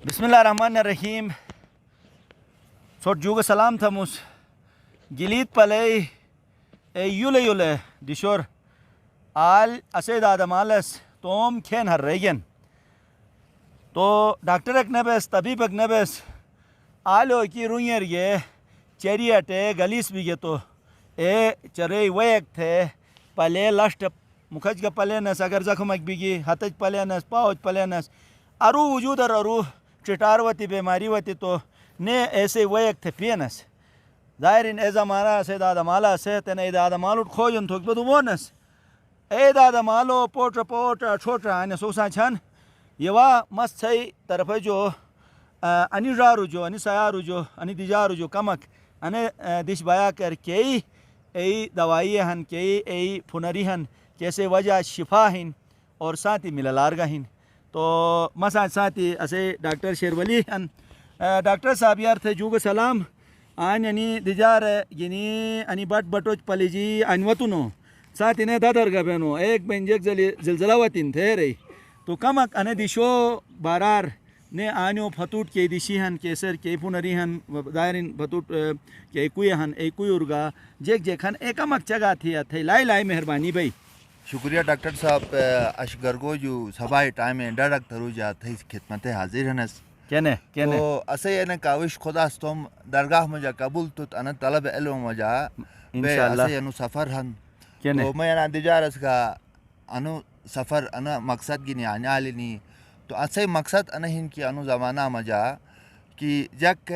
Bismillahirrahmanirrahim. Sort juga salam thamus. Gilit palay yule dishor al ased adamales tom ken harregen. To doctor ek nebes tabib ek nebes alo ki runyer ye cheriate galis bigeto chare wek the pale last mukhaj ka palenas agar zakhmak bigi hataj palenas pauj palenas aru wujudar aru چٹاروتی بیماری وتی تو نے ایسے week تھے پینس ظاہرین ایزا مارا سے دادا مالا سے تن ای دادا مالو کھوجن تھوک بدو بونس ای دادا مالو پوٹ چھوٹا ان سوسا چھن یوا مس چھئی طرف جو انی جارو جو انی سیارو جو انی دیجارو جو کمک ان دیش بایا کر کئی ای دوائی ہن کئی ای پھنری ہن کیسے وجہ شفا ہن اور ساتھی مللارگا ہن تو مساج ساتھی اسے ڈاکٹر شیرولی ان ڈاکٹر صاحب یار تھے جوگ سلام آن یعنی دیجار یعنی انی بٹوچ پلی جی ان وطنو ساتھی نے دادر گا بینو ایک بینجک زلزلہ وطن تھے رہی تو کمک انے دیشو بارار نے آنیو پھتوٹ کے دیشی ہن کیسر کے پونری ہن دائرین پھتوٹ کے کوئی ہن ایک ارگا جیک ہن ایک امک چگا تھی لائی مہربانی بھائی شکریہ ڈاکٹر صاحب اشگرگو جو سبائی ٹائم ڈائریکٹ ترو جاتے خدمت حاضر ہنس کہنے تو اسے یعنی کاوش خدا استوم درگاہ مجا قبول تو انا طلب علم مجا انشاءاللہ اسے انو سفر ہن کہنے تو میں انا دیجارس کا انو سفر انا مقصد گنی آنیالی نی تو اسے مقصد انا ہن کی انو زمانہ مجا کہ جک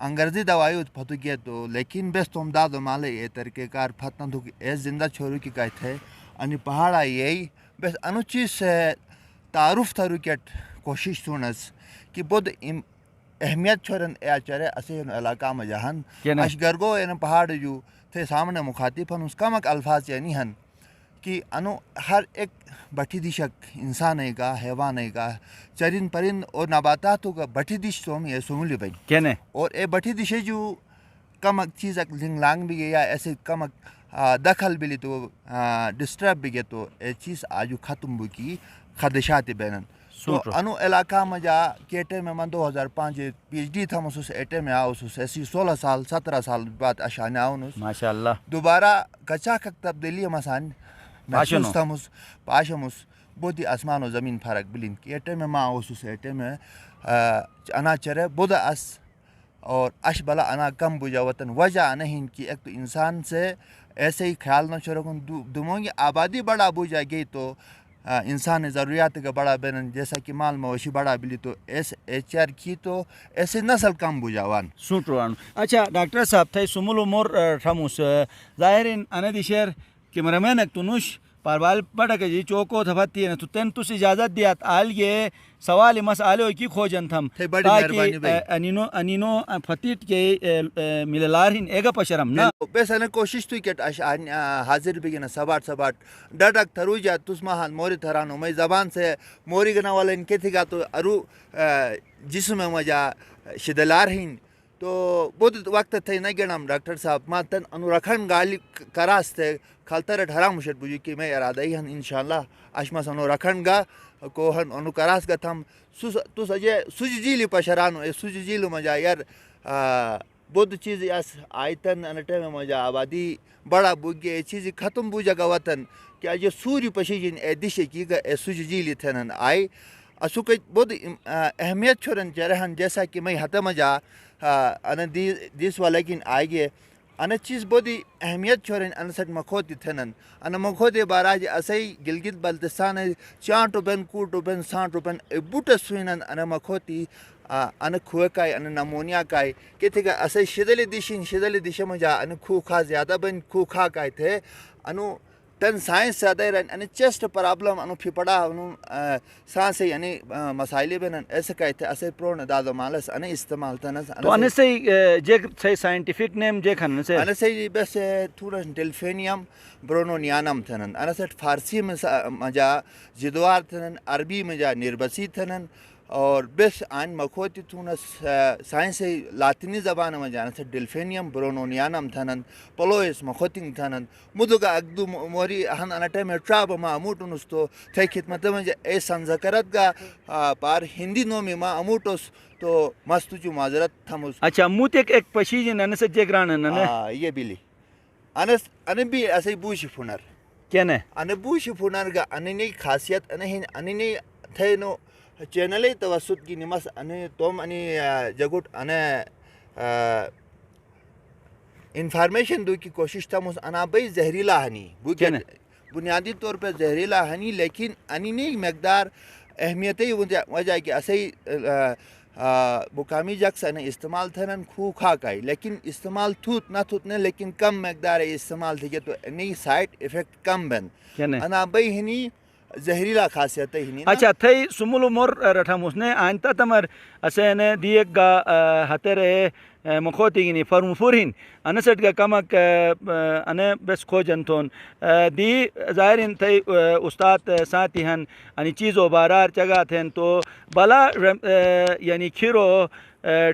انگرزی دوائی پھتو گیا تو لیکن بیس توم دادو مالے یہ طریقہ کار پھتنا تو ایس زندہ چھوڑو کی کہتے ہیں انی پہاڑا یہی بس انو چیز سے تعارف تھا روکیٹ کوشش سونس کہ بود اہمیت چھوڑن اے چرے اسے علاقہ میں جہن اشگرگو ان پہاڑ جو تھے سامنے مخاطب ہن اس کا مک الفاظ یعنی ہن کہ انو ہر ایک بٹھی دیشک انسان ہے کا حیوان ہے کا چرند پرند اور نباتاتوں کا بٹھی دیش تو ہم یہ سمولی بھائی کہنے اور اے بٹھی دیشے جو کمک چیز لنگ لانگ بھی گیا ایسے کمک دخل بھی لی تو ڈسٹرب بھی گیا تو اے چیز آجو ختم بھی کی خدشات بینن تو انو علاقہ میں جا کیٹے میں من 2005 پی ایچ ڈی تھا مسوس ایٹے میں آؤ سوس ایسی 16 سال 17 سال بعد اشانے آؤ نوس ماشاءاللہ دوبارہ کچا کک تبدیلی مسان محسوس تھا مس پاشمس بودی آسمان و زمین فرق بلین کیٹے میں ماں آؤ سوس ایٹے میں انا چرے بودا اس اور اش بلا انا کم بجا وطن وجہ نہیں کہ ایک تو انسان سے ایسے ہی خیال نہ چھوڑکن دموں گی آبادی بڑا بجا گئی تو انسان ضروریات کا بڑا بینن جیسا کہ مال مویشی بڑا بلی تو ایس ایچ آر کی تو ایسے نسل کم بجاوان سوٹروان اچھا ڈاکٹر صاحب تھے سمولو مور ٹھموس ظاہرین انا دی شیر کیمرامین ایک تنوش پاربال پڑا کہ جی چوکو تھفتی ہے تو تین تو اجازت دیات آل یہ سوال مسئلے کی کھوجن تھم تاکہ انینو فتیٹ کے مللارہن ایگا پشرم نا بس انا کوشش تو کہ حاضر بھی نا سباٹ ڈڈک تھرو جا تس مہان موری تھرانو میں زبان سے موری گنا والا ان کے تھی گا تو ارو جسم مجا شدلارہن تو بہت وقت تھے نہ گنام ڈاکٹر صاحب ما تن انو رکھن گالی کراستے کھلتر ڈھرا مشت بجی کہ میں ارادہ ہی ہن انشاءاللہ اشمس انو رکھن گا کو ہن انو کراس گا تھم تو سجے سج جیلی پشرانو اے سج جیلو مجا یار بود چیز یس آیتن انٹے میں مجا آبادی بڑا بگے اے چیز ختم بوجا گا وطن کہ یہ سوری پشیجن اے دشے کی گا اے سج جیلی تھنن آئی اسو کہ بود اہمیت چھوڑن چرہن جیسا کہ میں حتم جا انا دیس والا لیکن آئی گے انا چیز بودی اہمیت چھوڑن انا سٹ مکھوتی تھنن انا مکھوتی باراج اسائی گلگت بلتستان چانٹو بین کوٹو بین سانٹو بین بوٹا سوینن انا مکھوتی انا کھوکائی انا نمونیا کائی کہتے کہ اسائی شدل دیشن مجا انا کھوکھا زیادہ بین کھوکھا کائی تھے انو تن سائنس زیادہ رہن یعنی چیسٹ پرابلم انو پھپڑا انو سانس یعنی مسائلے بینن ایسے کہتے تھے اسے پرون دادو مالس انا استعمال تنس تو انا سے جے سے سائنٹیفک نیم جے کھن سے انا سے بس تھوڑا ڈلفینیم برونونیانم تھنن انا سے فارسی میں مجا جدوار تھنن عربی میں جا نربسی تھنن اور بس آن مخوتی تونس سائنس لاطینی زبان میں جانا سے ڈلفینیم برونونیانم تھنن پلوئس مخوتنگ تھنن مدوگا اگدو موری ہن انٹے میں ٹراب ما اموٹنس تو تھے خدمت میں اے سنزکرت گا پار ہندی نومی ما اموٹوس تو مستو جو معذرت تھمس. اچھا موت ایک پشیج نن سے جگران نن یہ بلی انس ان بھی ایسے بوش فنر کینے ان بوش فنر گا اننی خاصیت اننی تھے نو چینل توسط کی نمس ان توم ان جگٹ ان انفارمیشن دو کی کوشش تھا مس انا بھائی زہریلا ہنی بنیادی طور پہ زہریلا ہنی لیکن اننی مقدار اہمیت وجہ کہ ایسے مقامی جگس ان استعمال تھنن خو کھاکائی لیکن استعمال تھوت نہ تھوت نے لیکن کم مقدار استعمال تھی تو انہی سائڈ افیکٹ کم بن انا بھائی ہنی زہریلا خاصیت ہے ہنی. اچھا تھئی سمول مور رٹھاموس نے آنتا تمر اسن دیک گا ہترے مخوتی گنی فرم فورین انسٹ گا کمک ان بس کھوجن تھون دی ظاہرین تھئی استاد ساتھی ہن ان چیزو بارار چگا تھن تو بلا یعنی کھیرو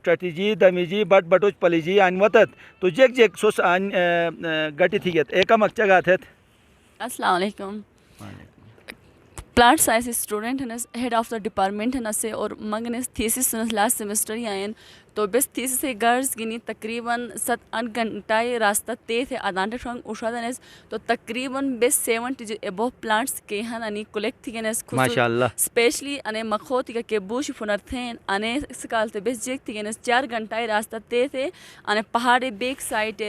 ٹٹی جی دمی جی بٹ بٹوچ پلی جی آن وطت تو جیک جیک سوس آن گٹی تھی گت ایک کمک چگا تھت. السلام علیکم. پلانٹ سائنس اسٹوڈنٹ ہنس ہیڈ آف دا ڈپارٹمنٹ ہنس اور منگنس تھیسس ہنس لاسٹ سیمسٹر آئین تو بس تھیسس گرز گنی تقریباً 7 گھنٹہ راستہ تے تھے آدانٹ ٹھنگ اوشادنس تو تقریباً بس 70 ابو پلانٹس کے ہن انی کلیکٹ تھی گنس ماشاءاللہ اسپیشلی انے مخوتی کا کے بوش فنر تھین انے سکال تے بس جیک تھی گنس 4 گھنٹہ راستہ تے تھے انے پہاڑی بیک سائڈ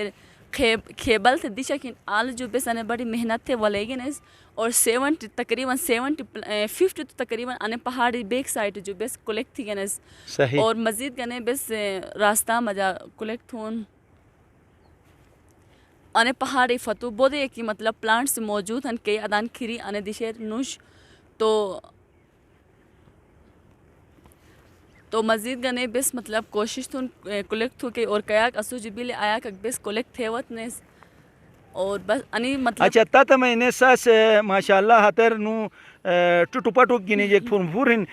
کھیبل تھے دشا کن آل جو بس انے بڑی محنت تھے والے گنس اور 70 تقریباً 50 تو تقریباً انے پہاڑی بیک سائڈ جو بس کلیکٹ تھی گنس صحیح اور مزید گنے بس راستہ مجا کلیکٹ ہون انے پہاڑی فتو بودے کی مطلب پلانٹس موجود ہن کئی ادان کھری انے دشیر نوش تو مزید گنے بس مطلب کوشش تھون کلیکٹ ہو کے اور کیاک اسو جبیل آیا کہ بس کلیکٹ تھیوت نس اور بس انی مطلب اچھا تت میں نے ساس ماشاءاللہ ہتر نو ٹٹو پٹو گنی جیک فورم فورن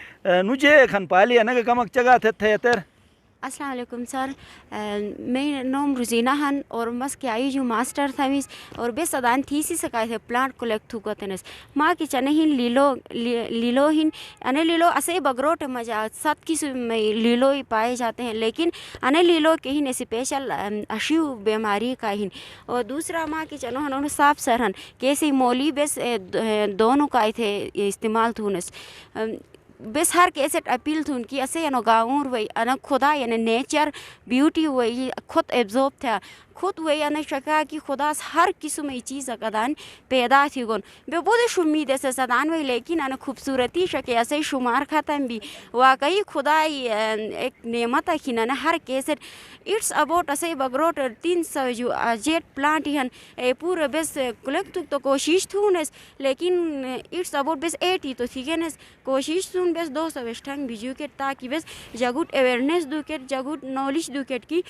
نو جے کھن پالی انا کمک چگا تھے تر. السلام علیکم سر میں نوم روزینہ ہن اور مس کے آئی جو ماسٹر تھا میس اور بے سدان تھیسی سکائے تھے پلانٹ کلیکٹ ہو تنس ماں کی چنے ہن لیلو ہن انے لیلو اسے بگروٹ مجا 7 قسم میں لیلو ہی پائے جاتے ہیں لیکن انے لیلو کے ہن اسپیشل اشیو بیماری کا ہن اور دوسرا ماں کی چنو ہن صاف سرہن کیسے مولی بس دونوں کا تھے استعمال تھونس بس ہر کیسٹ اپیل تھون کی اسے انو گاؤں وی انا خدا یعنی نیچر بیوٹی وی خود ایبزورب تھا خود وی انا شکا کی خدا ہر قسم ای چیز اقدان پیدا تھی گون بے بود شمید ایسے صدان وی لیکن انا خوبصورتی شکے ایسے شمار ختم بھی واقعی خدا ایک نعمت ہے نا ہر کیسٹ اٹس اباؤٹ اسے بگروٹ 300 جو جیٹ پلانٹ ہن اے پورا بس کلیکٹ تو کوشش تھونس لیکن اٹس اباؤٹ بس 80 تو تھی گنس کوشش تھون بس 200 وشٹنگ بھیجو کے تاکہ بس جگوٹ اویئرنیس دو کے جگوٹ نالج دو کے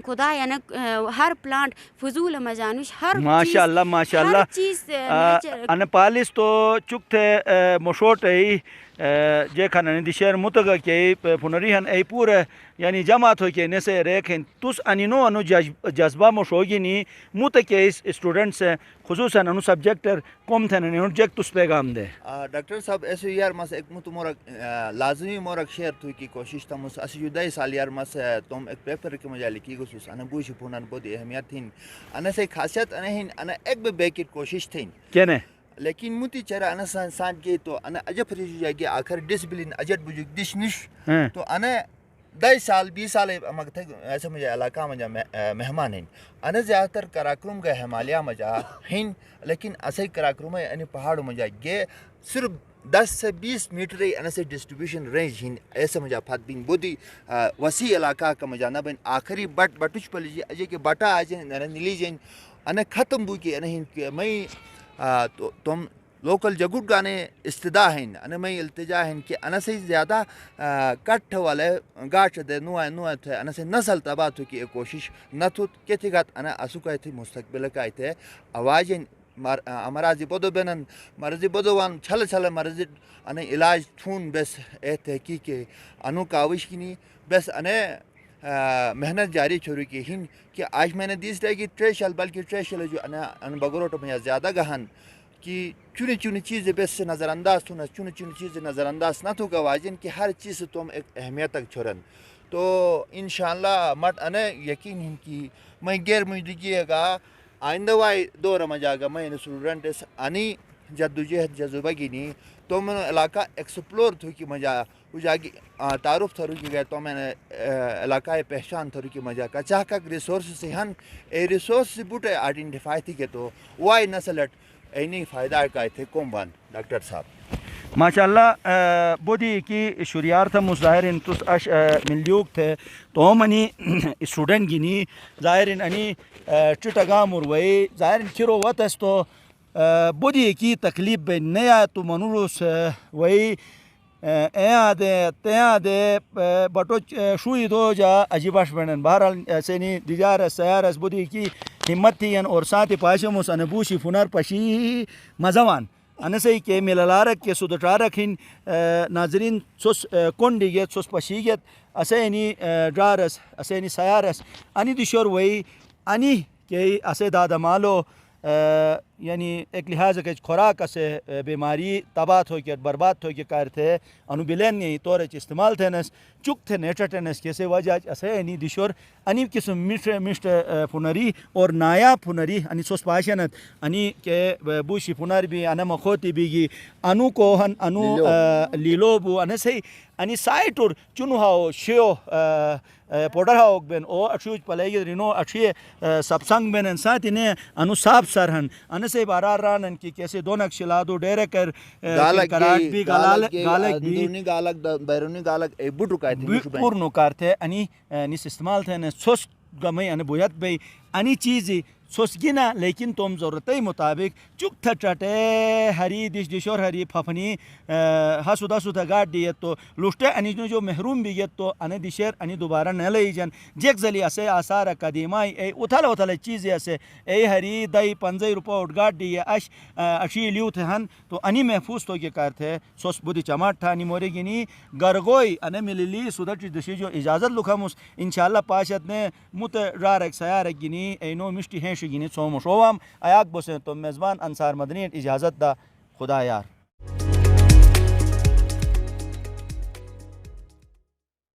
خدا یعنی ہر پلانٹ فضول مجانوش ہر ماشاءاللہ ماشاءاللہ چیز ان پالس تو چک تھے مشوٹ ای جے کھن دشیر متگا کے پنری ہن ای پورا یعنی جماعت ہو کے نسے ریکھن تس انینو انو جذبہ مشوگینی مت کے اسٹوڈنٹس خصوصاً انو سبجیکٹر کم تھے انو جیک تس پیغام دے. ڈاکٹر صاحب ایسے یار مس ایک مت مورک لازمی مورک شیئر تھوئی کی کوشش تھا مس اسی جدائی سال یار مس تم ایک پیپر کے مجھے لکھی گسوس انا بوش پونن بہت اہمیت تھین انا سے خاصیت انا ایک بھی بیکٹ کوشش تھین کینے لیکن موتی چرا انا سان کے تو انا اجب ریجو جاگے آخر ڈسپلن اجت بجوک دش نش تو انا 10 سال 20 سال مگتے ایسے مجھے علاقہ مجھے مہمان ہیں انا زیادہ تر کراکرم کا ہمالیہ مجھا ہیں لیکن اسے کراکرم ہے یعنی پہاڑ مجھا گے صرف 10 سے 20 میٹر انا سے ڈسٹریبیوشن رینج ہیں ایسے مجھا پھات بین بودی وسیع علاقہ کا مجھا نہ بین آخری بٹوچ پلی جی اجے کہ بٹا آجیں نیلی جیں انا ختم بو کی انا میں تم لوکل جگوٹ گانے استدا ہیں انا میں التجا ہیں کہ انا سے زیادہ کٹ والے گاٹ دے نوائے تھے انا سے نسل تباہ تو کی کوشش نہ تو کہتے گا انا اسو کا تھی مستقبل کا تھے آواز امراضی بدو بینن مرضی بدو وان چھل مرضی انے علاج تھون بس اے تحقیق انو کاوش کنی بس انے محنت جاری چھوڑی کی ہن کہ آج میں نے دیس رہے کہ ٹریشل بلکہ ٹریشل جو ان بگروٹ میں زیادہ گہن کہ چونی چونی چیزیں بس سے نظر انداز تھونا چونی چونی چیزیں نظر انداز نہ تو گواجن کہ ہر چیز سے تم ایک اہمیت تک چھوڑن تو انشاءاللہ مٹ انے یقین ہن کی میں غیر مجدگی گا آئندہ وائی دور میں جاگا میں اسٹوڈنٹس انی جدوجہد جذبہ گینی تو میں علاقہ ایکسپلور تھو کی مجا جاگی تعارف تھرو کی گئے تو میں نے علاقہ پہچان تھرو کی مجا کا چاہ کک ریسورس سے ہن اے ریسورس سے بوٹے آئیڈینٹیفائی تھی کہ تو وائی نسلٹ اینی فائدہ کا تھے کم بان ڈاکٹر صاحب ماشاء اللہ بودی کی شریار تھا مظاہرین تس اش ملیوک تھے تو منی اسٹوڈنٹ گینی ظاہرین انی چٹگام وئی ظاہرین کھرو وتس تو بودی کی تکلیف بے نیا تو منورس وئی دے بٹو شوئی دو جا عجیباش بنن بہرحال سینی دیجارس سیارس بودی کی ہمت تھین اور ساتھ پاشمس انبوشی فنر پشی مزوان انسے کے ملالارک کے سدٹارک ہن ناظرین سوس کنڈی گیت سوس پشی گیت اسینی ڈرارس اسینی سیارس انی دشور وئی انی کہ اسے دادا مالو یعنی ایک لحاظ کہ خوراک سے بیماری تباہ ہو کے برباد ہو کے کار تھے انو بلین طور استعمال تھے نس چک تھے نیٹر ٹینس کیسے وجہ اسے انی دشور انی قسم مشت پنری اور نایا پنری انی سوس پاشنت انی کے بوشی پنر بھی انا مخوتی بیگی انو کوہن انو لیلو بو انا سے انی سائٹور چنو ہاو شیو پوڈر ہاوک بین او اچھوج پلیگی رینو اچھی سبسنگ بین انسان تینے انو صاحب سرہن ان سے بارار رانن کی کیسے دونک شلادو ڈیرے کر کراٹ بھی گالک بھی اندرونی گالک بیرونی گالک اے بوٹو کہتے ہیں پورنو کارتے انی نیس استعمال تھے نے سوس گمی ان بویت بی انی چیزی سوس گینا لیکن توم ضرورتی مطابق چک تھا چٹے ہری دشور ہری پھپنی ہسو دسو تھا گاٹ دیت تو لوٹے انی جو محروم بھی گیت تو انی دشیر انی دوبارہ نہ لئی جن جیک زلی اسے آثار قدیمائی اے اتھل چیزی اسے اے ہری دائی 50 روپے اٹھ گاٹ دی اش اشی لیو تھے ہن تو انی محفوظ تو کے کار تھے سوس بودی چماٹ تھا انی موری گینی گرگوئی انی ملی سودر دشی جو اجازت لکھمس انشاءاللہ پاشت نے مت رارک سیارک گینی اینو مشتی ہیں شگینی سوم شوام ایاک بسیں تو میزبان انصار مدنی اجازت دا خدا یار